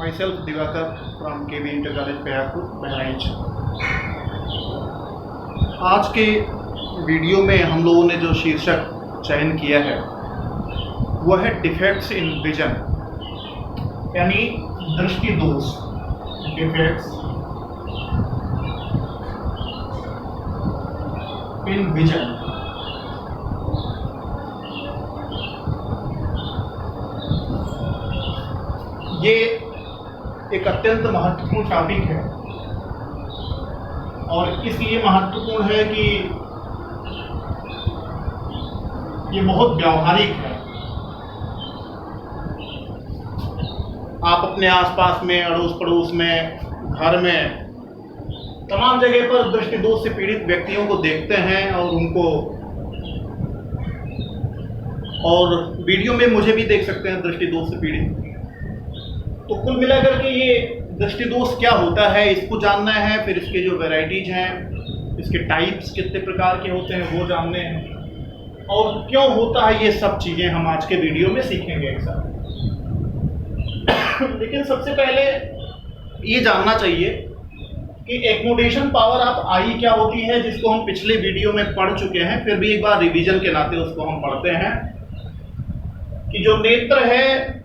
Myself Divakar from KB Inter College Payapur, Bahraich. आज के video में हम लोगों ने जो शीर्षक चयन किया है वह है डिफेक्ट्स इन विजन, यानी दृष्टि दोष। Defects in vision. ये एक अत्यंत महत्वपूर्ण टॉपिक है और इसलिए महत्वपूर्ण है कि ये बहुत व्यावहारिक है। आप अपने आसपास में, अड़ोस पड़ोस में, घर में, तमाम जगह पर दृष्टि दोष से पीड़ित व्यक्तियों को देखते हैं और वीडियो में मुझे भी देख सकते हैं दृष्टि दोष से पीड़ित। तो कुल मिलाकर के ये दृष्टि दोष क्या होता है इसको जानना है, फिर इसके जो वैरायटीज हैं, इसके टाइप्स कितने प्रकार के होते हैं वो जानने हैं, और क्यों होता है, ये सब चीज़ें हम आज के वीडियो में सीखेंगे एक साथ। लेकिन सबसे पहले ये जानना चाहिए कि एक्मोडेशन पावर ऑफ आई क्या होती है, जिसको हम पिछले वीडियो में पढ़ चुके हैं, फिर भी एक बार रिवीजन के नाते उसको हम पढ़ते हैं कि जो नेत्र है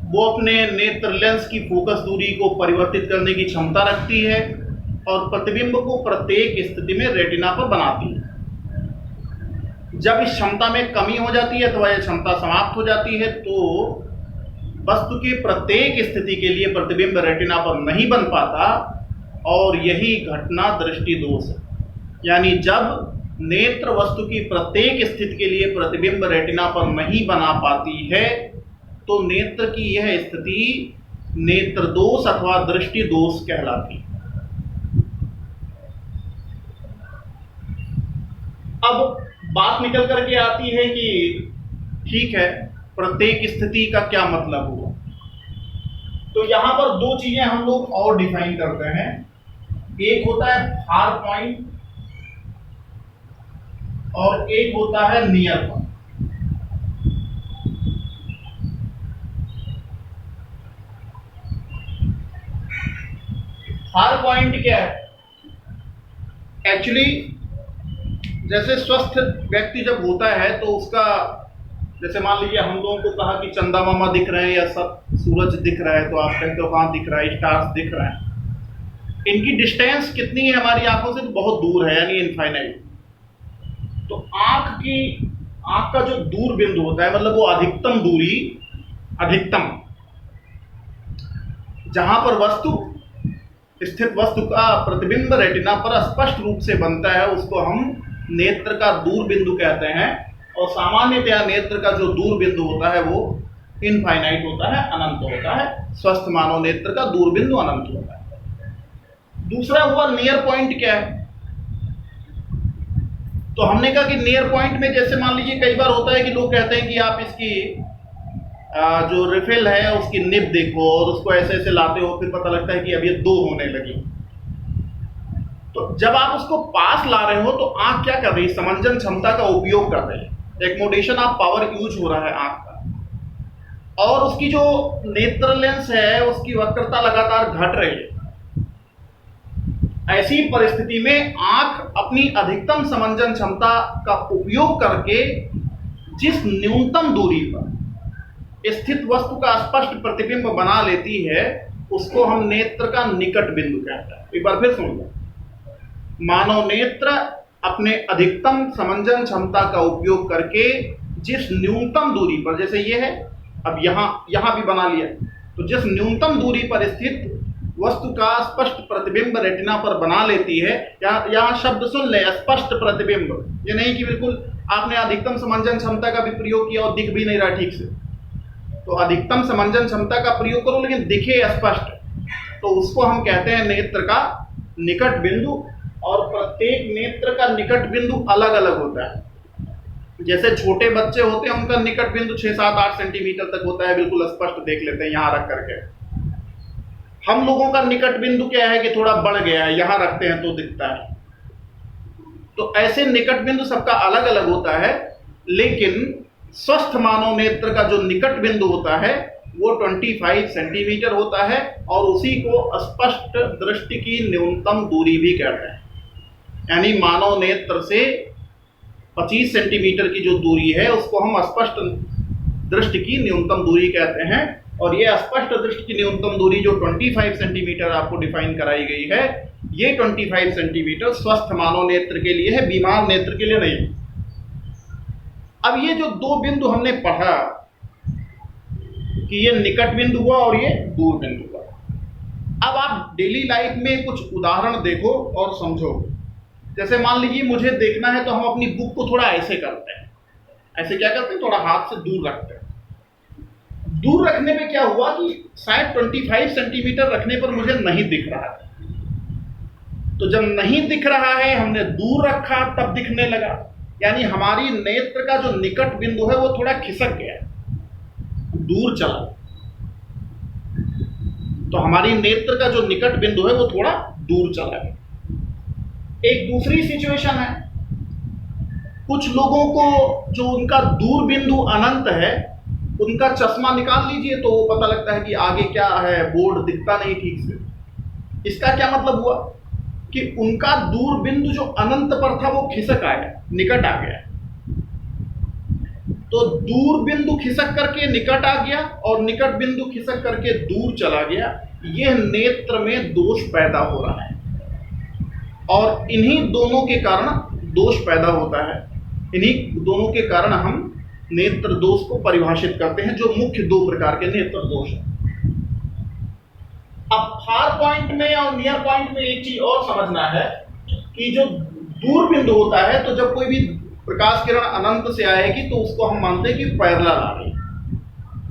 वो अपने नेत्र लेंस की फोकस दूरी को परिवर्तित करने की क्षमता रखती है और प्रतिबिंब को प्रत्येक स्थिति में रेटिना पर बनाती है। जब इस क्षमता में कमी हो जाती है अथवा यह क्षमता समाप्त हो जाती है तो वस्तु की प्रत्येक स्थिति के लिए प्रतिबिंब रेटिना पर नहीं बन पाता और यही घटना दृष्टि दोष है। यानी जब नेत्र वस्तु की प्रत्येक स्थिति के लिए प्रतिबिंब रेटिना पर नहीं बना पाती है तो नेत्र की यह स्थिति नेत्र दोष अथवा दृष्टि दोष कहलाती है। अब बात निकल करके आती है कि ठीक है, प्रत्येक स्थिति का क्या मतलब हुआ। तो यहां पर दो चीजें हम लोग और डिफाइन करते हैं। एक होता है फार पॉइंट और एक होता है नियर पॉइंट। फार पॉइंट क्या है? एक्चुअली जैसे स्वस्थ व्यक्ति जब होता है तो उसका, जैसे मान लीजिए हम लोगों को कहा कि चंदा मामा दिख रहे हैं या सब सूरज दिख रहा है, तो आप कहते हो हाँ दिख रहा है, स्टार्स दिख रहे हैं। इनकी डिस्टेंस कितनी है हमारी आंखों से? तो बहुत दूर है, यानी इनफाइनाइट। तो आंख का जो दूर बिंदु होता है, मतलब वो अधिकतम दूरी, अधिकतम जहां पर वस्तु स्थित वस्तु का प्रतिबिंब रेटिना पर स्पष्ट रूप से बनता है, उसको हम नेत्र का दूर बिंदु कहते हैं। और सामान्यतया नेत्र का जो दूर बिंदु होता है वो इनफाइनाइट होता है, अनंत होता है। स्वस्थ मानव नेत्र का दूर बिंदु अनंत होता है। दूसरा हुआ नियर पॉइंट क्या है? तो हमने कहा कि नियर पॉइंट में जैसे मान लीजिए कई बार होता है कि लोग कहते हैं कि आप इसकी जो रिफिल है उसकी निब देखो और उसको ऐसे ऐसे लाते हो, फिर पता लगता है कि अब ये दो होने लगी। तो जब आप उसको पास ला रहे हो तो आंख क्या कर रही है? समंजन क्षमता का उपयोग कर रही है। एक्मोडेशन ऑफ पावर यूज हो रहा है आंख का, और उसकी जो नेत्र लेंस है उसकी वक्रता लगातार घट रही है। ऐसी परिस्थिति में आंख अपनी अधिकतम समंजन क्षमता का उपयोग करके जिस न्यूनतम दूरी पर स्थित वस्तु का स्पष्ट प्रतिबिंब बना लेती है उसको हम नेत्र का निकट बिंदु कहते हैं। एक बार फिर सुन लो। मानव नेत्र अपने अधिकतम समंजन क्षमता का उपयोग करके जिस न्यूनतम दूरी पर, जैसे ये है, अब यहां भी बना लिया, तो जिस न्यूनतम दूरी पर स्थित वस्तु का स्पष्ट प्रतिबिंब रेटिना पर बना लेती है। यहां शब्द सुन ले, स्पष्ट प्रतिबिंब। ये नहीं कि बिल्कुल आपने अधिकतम समंजन क्षमता का भी प्रयोग किया और दिख भी नहीं रहा ठीक से। तो अधिकतम समंजन क्षमता का प्रयोग करो लेकिन दिखे स्पष्ट, तो उसको हम कहते हैं नेत्र का निकट बिंदु। और प्रत्येक नेत्र का निकट बिंदु अलग अलग होता है। जैसे छोटे बच्चे होते हैं उनका निकट बिंदु 6, 7, 8 सेंटीमीटर तक होता है, बिल्कुल स्पष्ट देख लेते हैं यहां रख करके। हम लोगों का निकट बिंदु क्या है कि थोड़ा बढ़ गया है, यहां रखते हैं तो दिखता है। तो ऐसे निकट बिंदु सबका अलग अलग होता है, लेकिन स्वस्थ मानव नेत्र का जो निकट बिंदु होता है वो 25 सेंटीमीटर होता है और उसी को स्पष्ट दृष्टि की न्यूनतम दूरी भी कहते हैं। यानी मानव नेत्र से 25 सेंटीमीटर की जो दूरी है उसको हम स्पष्ट दृष्टि की न्यूनतम दूरी कहते हैं। और ये स्पष्ट दृष्टि की न्यूनतम दूरी जो 25 सेंटीमीटर आपको डिफाइन कराई गई है, ये 25 सेंटीमीटर स्वस्थ मानव नेत्र के लिए है, बीमार नेत्र के लिए नहीं। अब ये जो दो बिंदु हमने पढ़ा कि ये निकट बिंदु हुआ और ये दूर बिंदु हुआ, अब आप डेली लाइफ में कुछ उदाहरण देखो और समझो। जैसे मान लीजिए मुझे देखना है तो हम अपनी बुक को थोड़ा ऐसे करते हैं, ऐसे क्या करते हैं, थोड़ा हाथ से दूर रखते हैं। दूर रखने पे क्या हुआ कि शायद 25 सेंटीमीटर रखने पर मुझे नहीं दिख रहा है। तो जब नहीं दिख रहा है, हमने दूर रखा तब दिखने लगा। यानी हमारी नेत्र का जो निकट बिंदु है वो थोड़ा खिसक गया, दूर चला। तो हमारी नेत्र का जो निकट बिंदु है वो थोड़ा दूर चला गया। एक दूसरी सिचुएशन है, कुछ लोगों को जो उनका दूर बिंदु अनंत है, उनका चश्मा निकाल लीजिए तो वो पता लगता है कि आगे क्या है, बोर्ड दिखता नहीं ठीक से। इसका क्या मतलब हुआ कि उनका दूर बिंदु जो अनंत पर था वो खिसक आया, निकट आ गया। तो दूर बिंदु खिसक करके निकट आ गया और निकट बिंदु खिसक करके दूर चला गया। यह नेत्र में दोष पैदा हो रहा है और इन्हीं दोनों के कारण दोष पैदा होता है। इन्हीं दोनों के कारण हम नेत्र दोष को परिभाषित करते हैं, जो मुख्य दो प्रकार के नेत्र दोष हैं। अब फार पॉइंट में और नियर पॉइंट में एक चीज और समझना है कि जो दूर बिंदु होता है, तो जब कोई भी प्रकाश किरण अनंत से आएगी तो उसको हम मानते हैं कि पैरेलल आ रही है।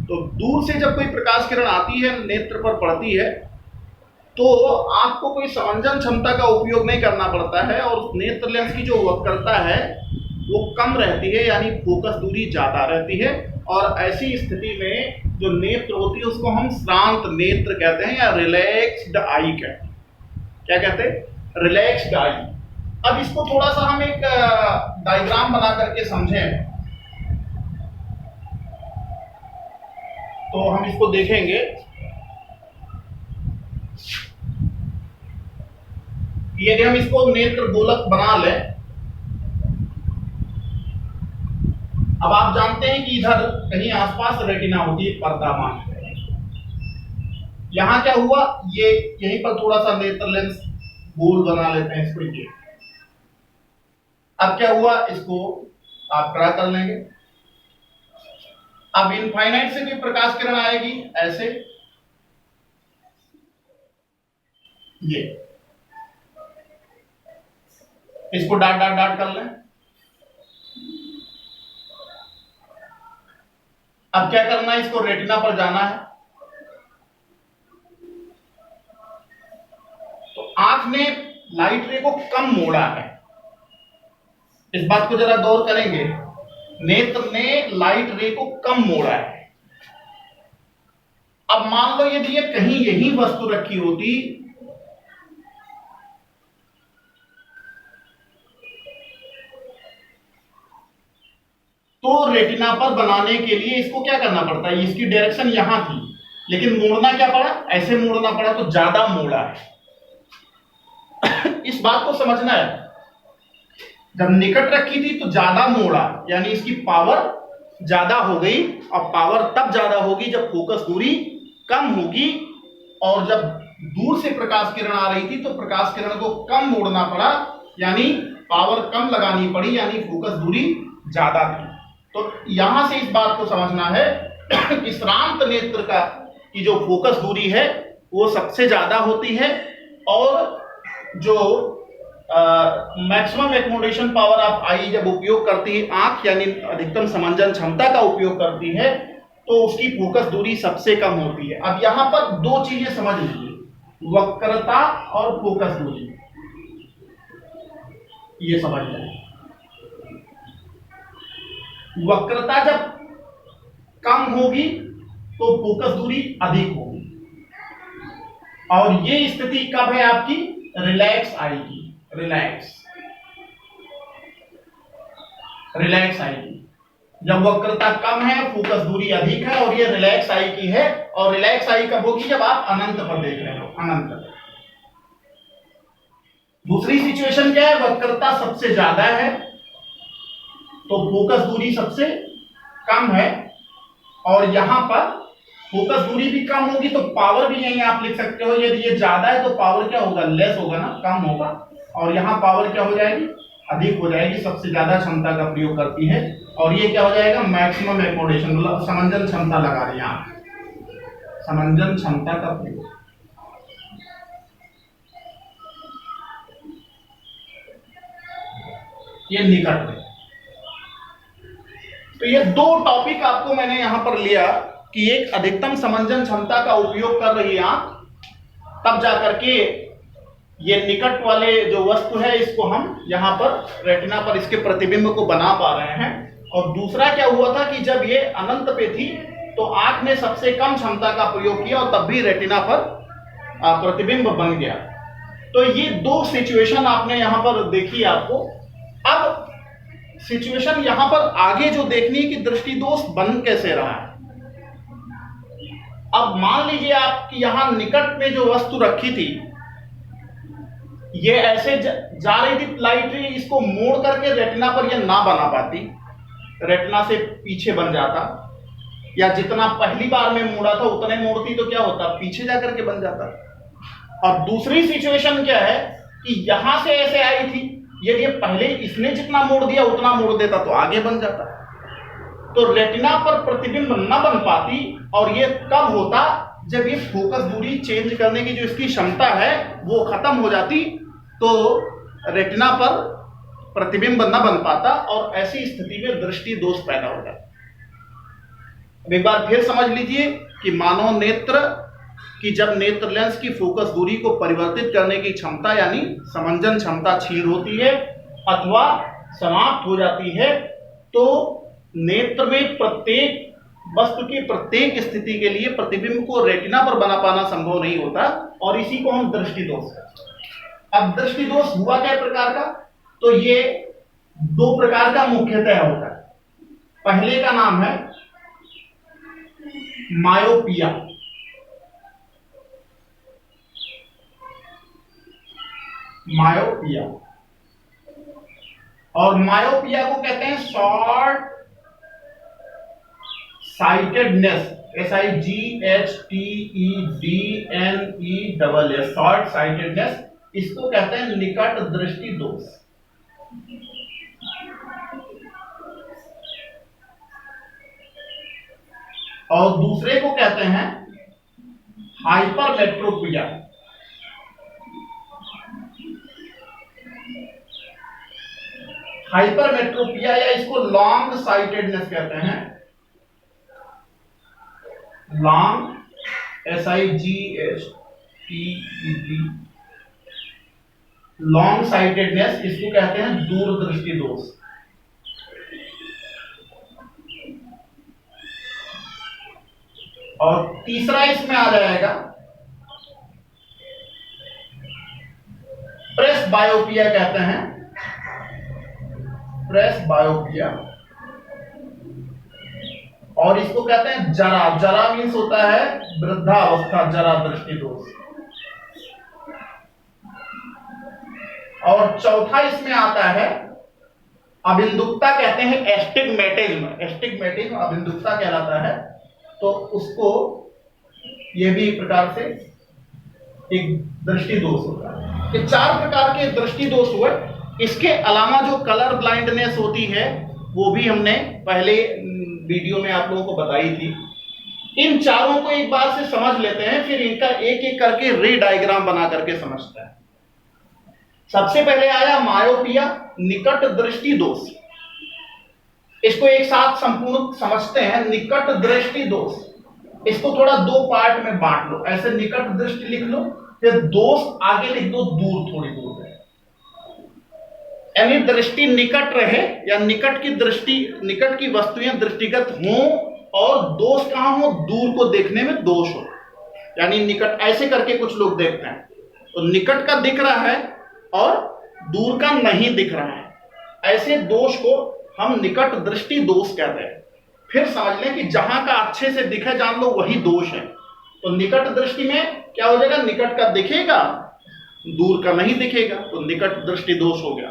तो दूर से जब कोई प्रकाश किरण आती है, नेत्र पर पड़ती है, तो आपको कोई समंजन क्षमता का उपयोग नहीं करना पड़ता है और उस नेत्र लेंस की जो वक्रता है वो कम रहती है, यानी फोकस दूरी ज्यादा रहती है। और ऐसी स्थिति में जो नेत्र होती है उसको हम श्रांत नेत्र कहते हैं या रिलैक्स्ड आई कहते हैं। क्या कहते हैं? रिलैक्स्ड आई। अब इसको थोड़ा सा हम एक डायग्राम बना करके समझें तो हम इसको देखेंगे। यदि हम इसको नेत्र गोलक बना लें, अब आप जानते हैं कि इधर कहीं आसपास रेटिना होती है, पर्दा मान है। यहां क्या हुआ, ये यहीं पर थोड़ा सा नेत्र लेंस गोल बना लेते हैं इसको। ये अब क्या हुआ, इसको आप ड्रा कर लेंगे। अब इनफाइनाइट से कोई प्रकाश किरण आएगी ऐसे, ये इसको डाट डाट डाट कर लें। अब क्या करना है, इसको रेटिना पर जाना है। तो आंख ने लाइट रे को कम मोड़ा है, इस बात को जरा गौर करेंगे। नेत्र ने लाइट रे को कम मोड़ा है। अब मान लो यदि ये कहीं यही वस्तु रखी होती तो रेटिना पर बनाने के लिए इसको क्या करना पड़ता है, इसकी डायरेक्शन यहां थी, लेकिन मोड़ना क्या पड़ा, ऐसे मोड़ना पड़ा, तो ज्यादा मोड़ा है। इस बात को समझना है, जब निकट रखी थी तो ज्यादा मोड़ा, यानी इसकी पावर ज्यादा हो गई। और पावर तब ज्यादा होगी जब फोकस दूरी कम होगी, और जब दूर से प्रकाश किरण आ रही थी तो प्रकाश किरण को कम मोड़ना पड़ा, यानी पावर कम लगानी पड़ी, यानी फोकस दूरी ज्यादा थी। तो यहां से इस बात को समझना है कि श्रांत नेत्र का की जो फोकस दूरी है वो सबसे ज्यादा होती है, और जो मैक्सिमम एकोमोडेशन पावर ऑफ आई जब उपयोग करती है आंख, यानी अधिकतम समंजन क्षमता का उपयोग करती है, तो उसकी फोकस दूरी सबसे कम होती है। अब यहां पर दो चीजें समझ लीजिए, वक्रता और फोकस दूरी, ये समझ लें। वक्रता जब कम होगी तो फोकस दूरी अधिक होगी, और ये स्थिति कब है आपकी, रिलैक्स आएगी, रिलैक्स आएगी। जब वक्रता कम है, फोकस दूरी अधिक है, और ये रिलैक्स आई की है, और रिलैक्स आई कब होगी? जब आप अनंत पर देख रहे हो, अनंत। दूसरी सिचुएशन क्या है? वक्रता सबसे ज्यादा है तो फोकस दूरी सबसे कम है, और यहां पर फोकस दूरी भी कम होगी तो पावर भी यही आप लिख सकते हो। यदि ये ज्यादा है तो पावर क्या होगा? लेस होगा ना, कम होगा। और यहां पावर क्या हो जाएगी? अधिक हो जाएगी। सबसे ज्यादा क्षमता का प्रयोग करती है, और ये क्या हो जाएगा? मैक्सिमम एकोमोडेशन, मतलब समंजन क्षमता लगा रही है आप, समंजन क्षमता का प्रयोग। ये निकट है। तो ये दो टॉपिक आपको मैंने यहां पर लिया कि एक अधिकतम समंजन क्षमता का उपयोग कर रही है आंख, तब जाकर के ये निकट वाले जो वस्तु है इसको हम यहां पर रेटिना पर इसके प्रतिबिंब को बना पा रहे हैं। और दूसरा क्या हुआ था कि जब ये अनंत पे थी तो आंख ने सबसे कम क्षमता का प्रयोग किया और तब भी रेटिना पर प्रतिबिंब बन गया। तो ये दो सिचुएशन आपने यहां पर देखी आपको। अब सिचुएशन यहां पर आगे जो देखनी है कि दृष्टि दोष बन कैसे रहा है। अब मान लीजिए आप कि यहां निकट में जो वस्तु रखी थी ये ऐसे जा रही थी लाइट रे, इसको मोड़ करके रेटिना पर ये ना बना पाती, रेटिना से पीछे बन जाता, या जितना पहली बार में मोड़ा था उतने मोड़ती तो क्या होता? पीछे जाकर के बन जाता। और दूसरी सिचुएशन क्या है कि यहां से ऐसे आई थी, यदि पहले इसने जितना मोड़ दिया उतना मोड़ देता तो आगे बन जाता। तो रेटिना पर प्रतिबिंब न बन पाती, और ये कब होता? जब ये फोकस दूरी चेंज करने की जो इसकी क्षमता है वो खत्म हो जाती, तो रेटिना पर प्रतिबिंब न बन पाता, और ऐसी स्थिति में दृष्टि दोष पैदा हो जाता। एक बार फिर समझ लीजिए कि मानव नेत्र कि जब नेत्र लेंस की फोकस दूरी को परिवर्तित करने की क्षमता यानी समंजन क्षमता क्षीण होती है अथवा समाप्त हो जाती है, तो नेत्र में प्रत्येक वस्तु की प्रत्येक स्थिति के लिए प्रतिबिंब को रेटिना पर बना पाना संभव नहीं होता, और इसी को हम दृष्टि दोष कहते हैं। अब दृष्टि दोष हुआ क्या प्रकार का? तो ये दो प्रकार का मुख्यतः होता है। पहले का नाम है मायोपिया, मायोपिया, और मायोपिया को कहते हैं short sightedness, SIGHTEDNESS, short sightedness. इसको कहते हैं निकट दृष्टि दोष। और दूसरे को कहते हैं हाइपरमेट्रोपिया। हाइपरमेट्रोपिया या इसको लॉन्ग साइटेडनेस कहते हैं, लॉन्ग SIGHTED, लॉन्ग साइटेडनेस, इसको कहते हैं दूरदृष्टि दोष। और तीसरा इसमें आ जाएगा प्रेस बायोपिया कहते हैं, प्रेस बायोपिया, और इसको कहते हैं जरा, जरा मीन्स होता है वृद्धावस्था, जरा दृष्टि दोष। और चौथा इसमें आता है अबिंदुकता, कहते हैं एस्टिग्मेटिज्म, एस्टिग्मेटिज्म अबिंदुकता कहलाता है। तो उसको ये भी एक प्रकार से एक दृष्टि दोष होता है। ये चार प्रकार के दृष्टि दोष हुए। इसके अलावा जो कलर ब्लाइंडनेस होती है वो भी हमने पहले वीडियो में आप लोगों को बताई थी। इन चारों को एक बार से समझ लेते हैं, फिर इनका एक एक करके रे डायग्राम बना करके समझते हैं। सबसे पहले आया मायोपिया, निकट दृष्टि दोष। इसको एक साथ संपूर्ण समझते हैं। निकट दृष्टि दोष, इसको थोड़ा दो पार्ट में बांट लो। ऐसे निकट दृष्टि लिख लो, फिर दोष आगे लिख दो दूर, थोड़ी दूर रहे, यानी दृष्टि निकट रहे या निकट की दृष्टि, निकट की वस्तुएं दृष्टिगत हों और दोष कहां हो? दूर को देखने में दोष हो, यानी निकट ऐसे करके कुछ लोग देखते हैं तो निकट का दिख रहा है और दूर का नहीं दिख रहा है, ऐसे दोष को हम निकट दृष्टि दोष कहते हैं। फिर समझ लें कि जहां का अच्छे से दिखे जान लो वही दोष है। तो निकट दृष्टि में क्या हो जाएगा, निकट का दिखेगा दूर का नहीं दिखेगा, तो निकट दृष्टि दोष हो गया।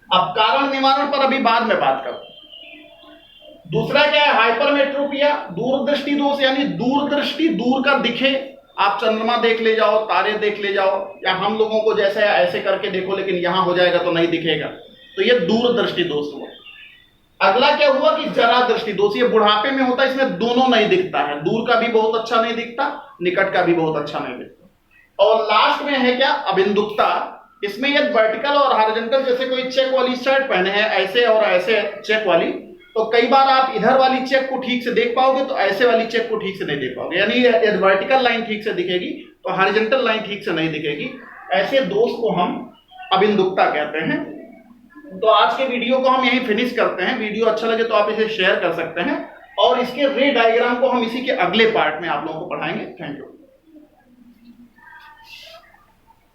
अब कारण निवारण पर अभी बाद में बात करो। दूसरा क्या है, हाइपरमेट्रोपिया, दूरदृष्टि दोष, यानी दूरदृष्टि दूर का दिखे, आप चंद्रमा देख ले जाओ, तारे देख ले जाओ, या हम लोगों को जैसे ऐसे करके देखो लेकिन यहां हो जाएगा तो नहीं दिखेगा, तो ये दूरदृष्टि दोष हुआ। अगला क्या हुआ कि जरा दृष्टि दोष, ये बुढ़ापे में होता है, इसमें दोनों नहीं दिखता है, दूर का भी बहुत अच्छा नहीं दिखता, निकट का भी बहुत अच्छा नहीं दिखता। और लास्ट में है क्या, अबिंदुकता, इसमें ये वर्टिकल और हॉरिजॉन्टल, जैसे कोई चेक वाली शर्ट पहने हैं ऐसे और ऐसे चेक वाली, तो कई बार आप इधर वाली चेक को ठीक से देख पाओगे तो ऐसे वाली चेक को ठीक से नहीं देख पाओगे, यानी वर्टिकल लाइन ठीक से दिखेगी तो हॉरिजॉन्टल लाइन ठीक से नहीं दिखेगी। ऐसे दोष को हम अबिंदुकता कहते हैं। तो आज के वीडियो को हम यहीं फिनिश करते हैं। वीडियो अच्छा लगे तो आप इसे शेयर कर सकते हैं, और इसके रे डायग्राम को हम इसी के अगले पार्ट में आप लोगों को पढ़ाएंगे। Thank you.